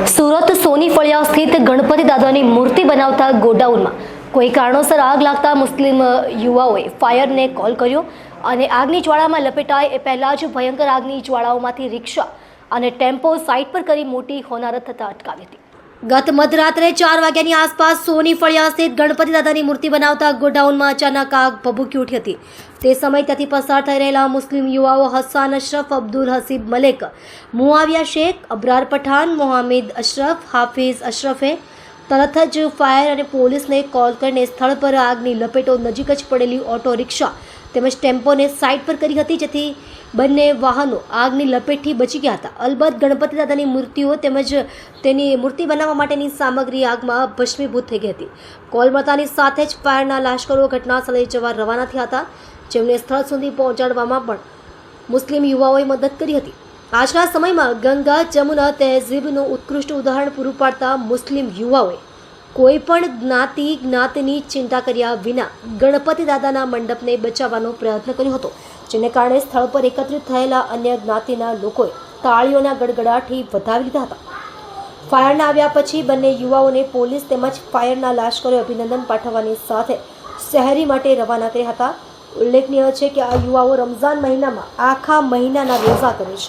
સુરત સોની ફળિયા સ્થિત ગણપતિ દાદાની મૂર્તિ બનાવતા ગોડાઉનમાં કોઈ કારણોસર આગ લાગતા મુસ્લિમ યુવાઓએ ફાયરને કોલ કર્યો અને આગની જ્વાળામાં લપેટાય એ પહેલાં જ ભયંકર આગની જ્વાળાઓમાંથી રિક્ષા અને ટેમ્પો સાઇડ પર કરી મોટી હોનારત થતાં અટકાવી હતી। ગત મધરાત્રે 4 વાગ્યાની આસપાસ સોની ફળિયા સ્થિત ગણપતિ દાદાની મૂર્તિ બનાવતા ગોડાઉનમાં અચાનક આગ ભભૂકી ઉઠી હતી। તે સમય ત્યાંથી પસાર થઈ રહેલા મુસ્લિમ યુવાઓ હસાન અશરફ, અબ્દુલ હસીબ મલેક, મુઆવિયા શેખ, અબરાર પઠાન, મોહમ્મદ અશરફ, હાફિઝ અશરફે તરત જ ફાયર અને પોલીસને કોલ કરીને સ્થળ પર આગની લપેટો નજીક જ પડેલી ઓટો રિક્ષા તેમજ ટેમ્પોને સાઇડ પર કરી હતી, જેથી બંને વાહનો આગની લપેટથી બચી ગયા હતા। અલબત્ત ગણપતિ દાદાની મૂર્તિઓ તેમજ તેની મૂર્તિ બનાવવા માટેની સામગ્રી આગમાં ભસ્મીભૂત થઈ ગઈ હતી। કોલ મળતાની સાથે જ ફાયરના લાશ્કરો ઘટના સ્થળે જવા રવાના થયા હતા, જેમને સ્થળ સુધી પહોંચાડવામાં પણ મુસ્લિમ યુવાઓએ મદદ કરી હતી। આજના સમયમાં ગંગા જમુના તહેઝીબનું ઉત્કૃષ્ટ ઉદાહરણ પૂરું પાડતા મુસ્લિમ યુવાઓએ કોઈ પણ જ્ઞાતિની ચિંતા કર્યા વિના ગણપતિ દાદાના મંડપને બચાવવાનો પ્રયત્ન કર્યો હતો, જેને કારણે સ્થળ પર એકત્રિત થયેલા અન્ય જ્ઞાતિના લોકોએ તાળીઓના ગડગડાટથી વધાવી લીધા હતા। ફાયરના આવ્યા પછી બંને યુવાઓને પોલીસ તેમજ ફાયરના લાશ્કરોએ અભિનંદન પાઠવવાની સાથે શહેરી માટે રવાના કર્યા હતા। ઉલ્લેખનીય છે કે આ યુવાઓ રમઝાન મહિનામાં આખા મહિનાના રોઝા કરે છે।